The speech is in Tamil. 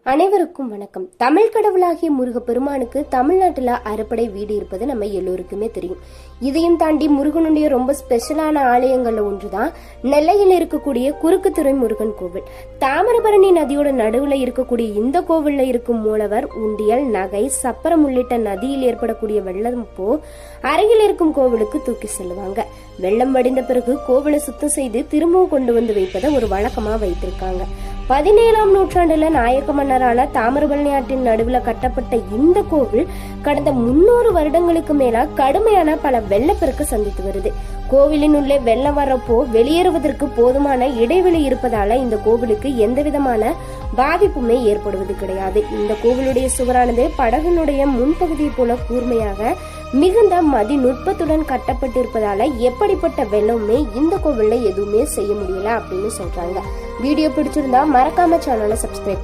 அனைவருக்கும் வணக்கம். தமிழ் கடவுளாகிய முருகப்பெருமானுக்கு தமிழ்நாட்டுல அறுபடை வீடு இருப்பது நம்ம எல்லோருக்குமே தெரியும். இதையும் தாண்டி முருகனுடைய ரொம்ப ஸ்பெஷலான ஆலயங்கள்ல ஒன்றுதான் நெல்லையில் இருக்கக்கூடிய குறுக்குத்துறை முருகன் கோவில். தாமிரபரணி நதியோட நடுவுல இருக்கக்கூடிய இந்த கோவில்ல இருக்கும் மூலவர் உண்டியல், நகை, சப்பரம் உள்ளிட்ட நதியில் ஏற்படக்கூடிய வெள்ளம் போ அருகில் இருக்கும் கோவிலுக்கு தூக்கி செல்லுவாங்க. வெள்ளம் வடிந்த பிறகு கோவிலை சுத்தம் செய்து திரும்பவும் கொண்டு வந்து வைப்பதை ஒரு வழக்கமா வைத்திருக்காங்க. 17ஆம் நூற்றாண்டுல நாயக்க மன்னரால தாமிரபரணி ஆற்றின் நடுவுல கட்டப்பட்ட இந்த கோவில் கடந்த 300 வருடங்களுக்கு மேல கடுமையான பல வெள்ளப்பெருக்கு சந்தித்து வருது. கோவிலின் உள்ளே வெள்ளம் வரப்போ வெளியேறுவதற்கு போதுமான இடைவெளி இருப்பதால இந்த கோவிலுக்கு எந்த விதமான பாதிப்புமே ஏற்படுவது கிடையாது. இந்த கோவிலுடைய சுவரானது படகுனுடைய முன்பகுதியை போல கூர்மையாக மிகுந்த மதி நுட்பத்துடன் கட்டப்பட்டிருப்பதால எப்படிப்பட்ட வெள்ளமுமே இந்த கோவில்ல எதுவுமே செய்ய முடியல அப்படின்னு சொல்றாங்க. வீடியோ பிடிச்சிருந்தா மறக்காம சேனலை சப்ஸ்கிரைப்